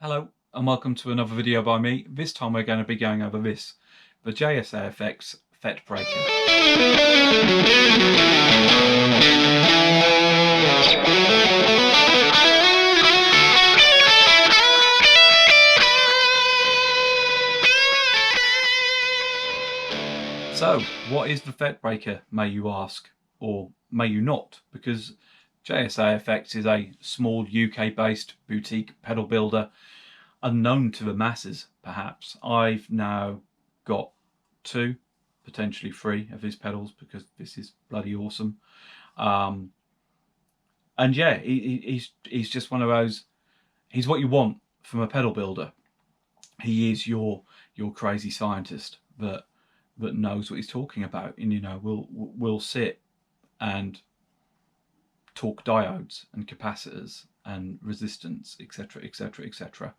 Hello and welcome to another video by me. This time we're going to be going over the JSA Effects FET Breaker. So, what is the FET Breaker, may you ask, or may you not? Because JSA Effects is a small UK-based boutique pedal builder, unknown to the masses, perhaps. I've now got 2, potentially 3 of his pedals because this is bloody awesome. And yeah, he's just one of those. He's what you want from a pedal builder. He is your crazy scientist that knows what he's talking about, and will sit and talk diodes and capacitors and resistance, etc., etc., etc.,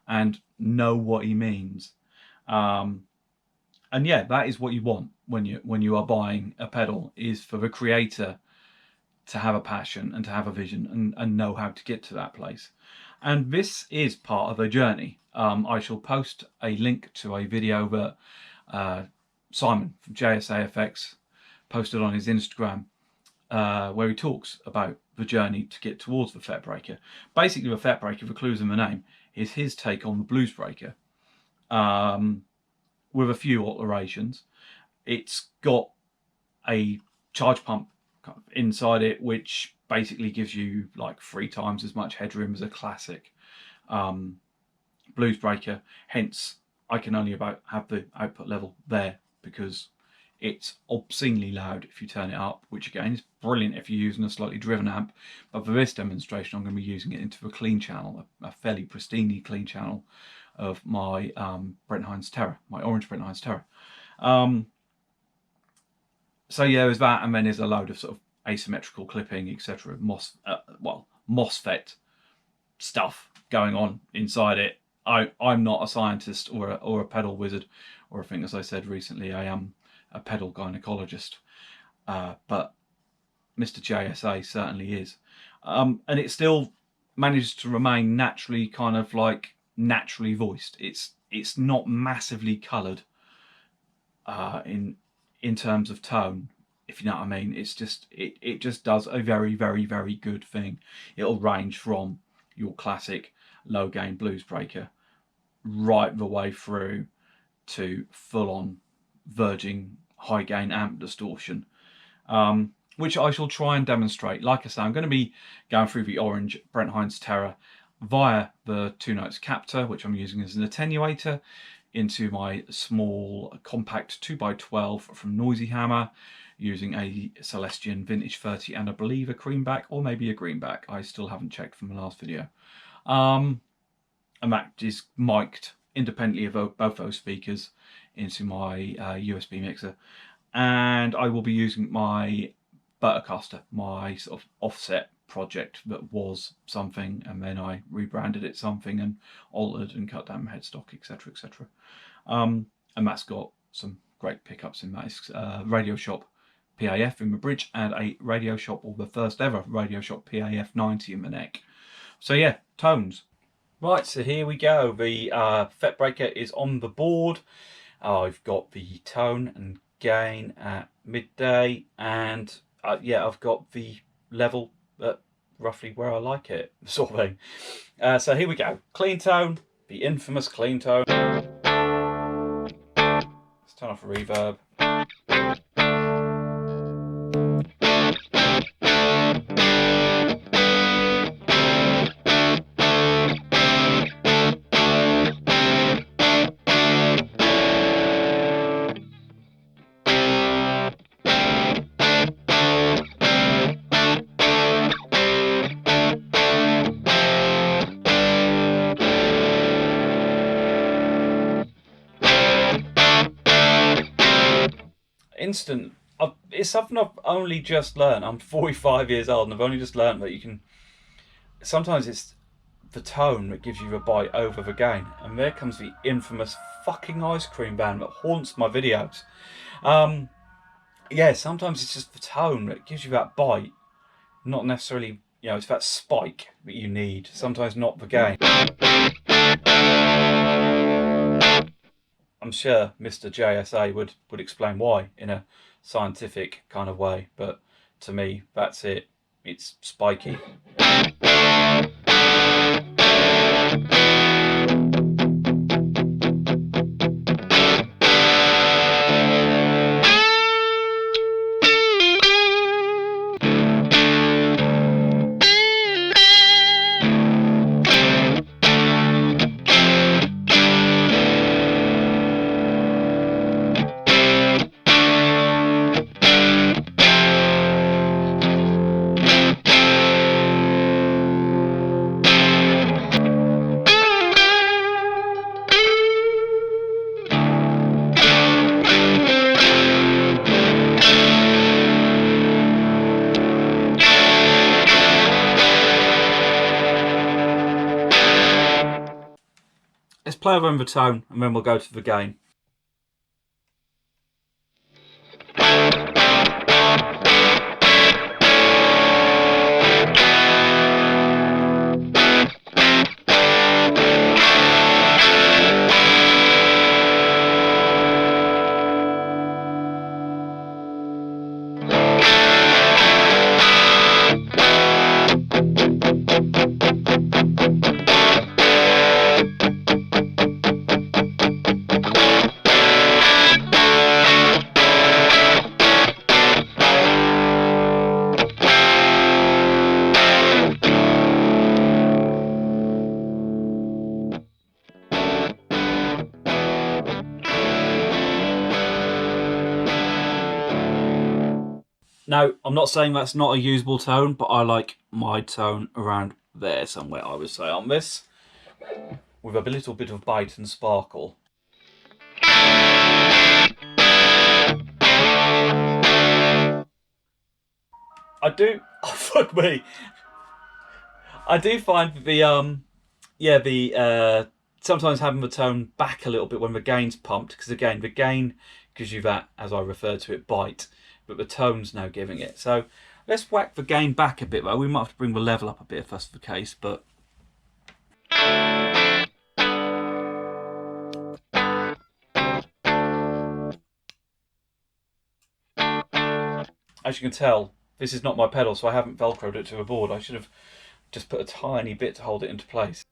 and know what he means. And yeah, that is what you want when you are buying a pedal, is for the creator to have a passion and to have a vision and know how to get to that place. And this is part of a journey. I shall post a link to a video that Simon from JSA Effects posted on his Instagram, where he talks about the journey to get towards the FET Breaker. Basically, the FET Breaker, the clues in the name, is his take on the Blues Breaker, with a few alterations. It's got a charge pump inside it, which basically gives you like 3 times as much headroom as a classic Blues Breaker. Hence, I can only about have the output level there because it's obscenely loud if you turn it up, which again is brilliant if you're using a slightly driven amp. But for this demonstration, I'm going to be using it into a clean channel, a fairly pristinely clean channel of my Brent Hinds Terror, my Orange Brent Hinds Terror. So yeah, there's that, and then there's a load of sort of asymmetrical clipping, etc. MOSFET stuff going on inside it. I'm not a scientist or a pedal wizard, or I think, as I said recently, I am a pedal gynecologist, but Mr. JSA certainly is, and it still manages to remain naturally, kind of like naturally voiced. It's not massively coloured in terms of tone, if you know what I mean. It's just it just does a very, very, very good thing. It'll range from your classic low gain blues breaker right the way through to full on verging high gain amp distortion, which I shall try and demonstrate. Like I say, I'm going to be going through the Orange Brent Hinds Terror via the 2 notes captor, which I'm using as an attenuator, into my small compact 2x12 from Noisy Hammer, using a Celestion Vintage 30 and I believe a creamback, or maybe a greenback. I still haven't checked from the last video. And that is mic'd independently of both those speakers into my USB mixer. And I will be using my Buttercaster, my sort of offset project that was something, and then I rebranded it something and altered and cut down my headstock, etc., etc. And that's got some great pickups in that. It's Radio Shop PAF in the bridge and a Radio Shop, or the first ever Radio Shop PAF 90 in the neck. So yeah, tones. Right, so here we go. The FET Breaker is on the board. I've got the tone and gain at midday, and yeah, I've got the level at roughly where I like it, sort of thing. So here we go. Clean tone, the infamous clean tone. Let's turn off the reverb. Instant. It's something I've only just learned. I'm 45 years old and I've only just learned that you can, sometimes it's the tone that gives you a bite over the gain. And there comes the infamous fucking ice cream band that haunts my videos. Yeah, sometimes it's just the tone that gives you that bite, not necessarily, it's that spike that you need, sometimes not the gain. sure Mr. JSA would explain why in a scientific kind of way, but to me, that's it. It's spiky. Let's play over the tone and then we'll go to the gain. Now, I'm not saying that's not a usable tone, but I like my tone around there somewhere, I would say, on this, with a little bit of bite and sparkle. I do, oh fuck me, I do find the sometimes having the tone back a little bit when the gain's pumped, because again, the gain gives you that, as I referred to it, bite, but the tone's now giving it. So let's whack the gain back a bit though. We might have to bring the level up a bit if that's the case, but as you can tell, this is not my pedal, so I haven't velcroed it to the board. I should have just put a tiny bit to hold it into place.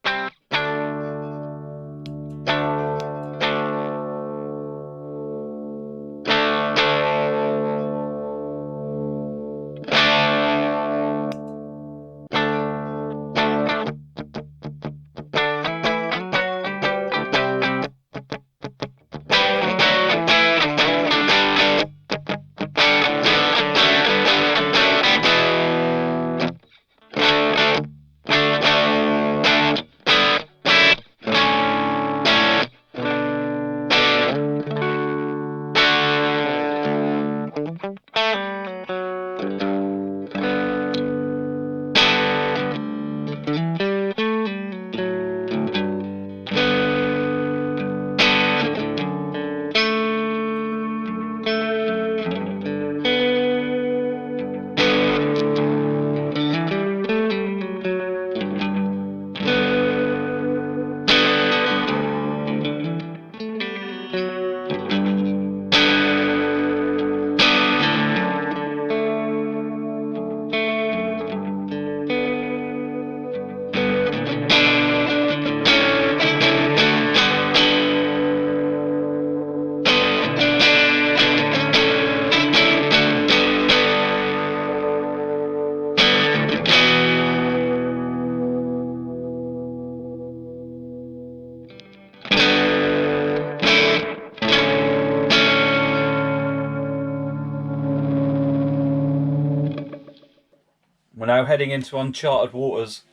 We're now heading into uncharted waters.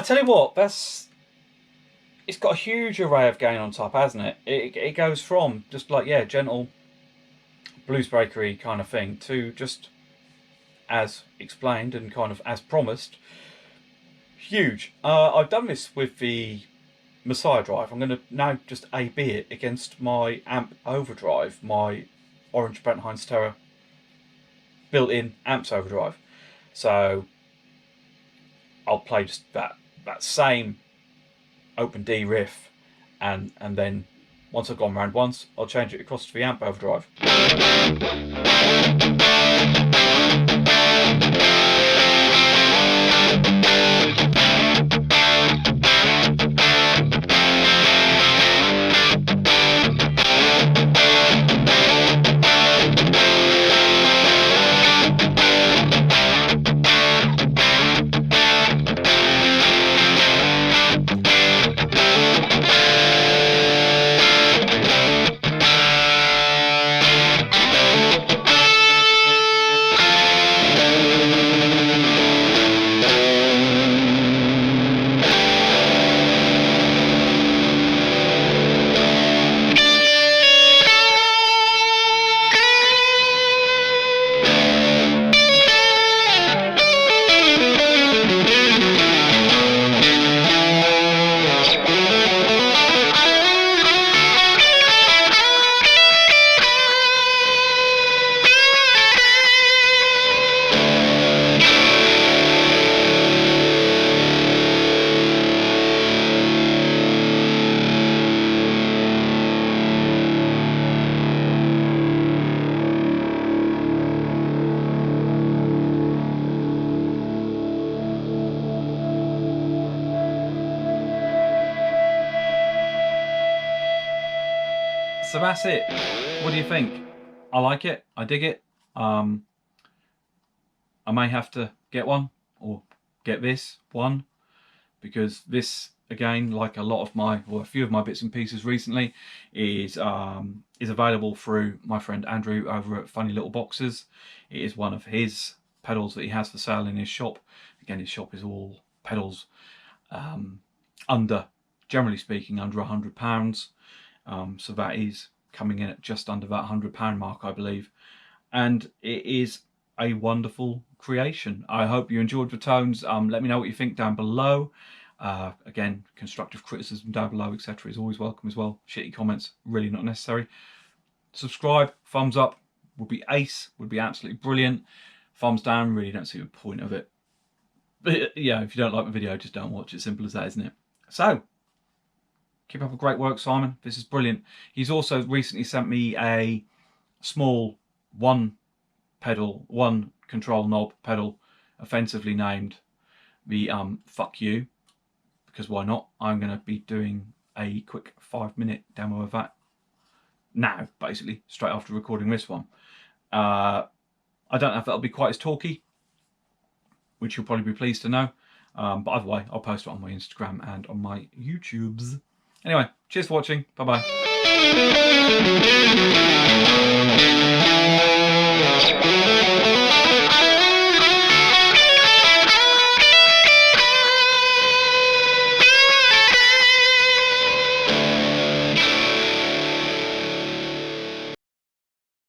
tell you what, it's got a huge array of gain on top, hasn't it? It goes from just like, yeah, gentle blues breakery kind of thing to just, as explained and kind of as promised, huge. I've done this with the Messiah drive. I'm going to now just A/B it against my amp Overdrive, my Orange Brent Hinds Terror built-in amps Overdrive. So I'll play just that same open D riff, and then once I've gone round once, I'll change it across to the amp Overdrive. So that's it. What do you think? I like it. I dig it. I may have to get one, or get this one, because this, again, like a lot of my, or a few of my bits and pieces recently, is available through my friend Andrew over at Funny Little Boxes. It is one of his pedals that he has for sale in his shop. Again, his shop is all pedals under, generally speaking, under £100. So that is coming in at just under that £100 mark, I believe. And it is a wonderful creation. I hope you enjoyed the tones. Let me know what you think down below. Again, constructive criticism down below, etc. is always welcome as well. Shitty comments, really not necessary. Subscribe, thumbs up would be ace, would be absolutely brilliant. Thumbs down, really don't see the point of it. But yeah, if you don't like the video, just don't watch it. Simple as that, isn't it? So, keep up the great work, Simon. This is brilliant. He's also recently sent me a small one control knob pedal, offensively named the Fuck You, because why not? I'm going to be doing a quick 5-minute demo of that now, basically, straight after recording this one. I don't know if that'll be quite as talky, which you'll probably be pleased to know. But either way, I'll post it on my Instagram and on my YouTubes. Anyway, cheers for watching. Bye-bye.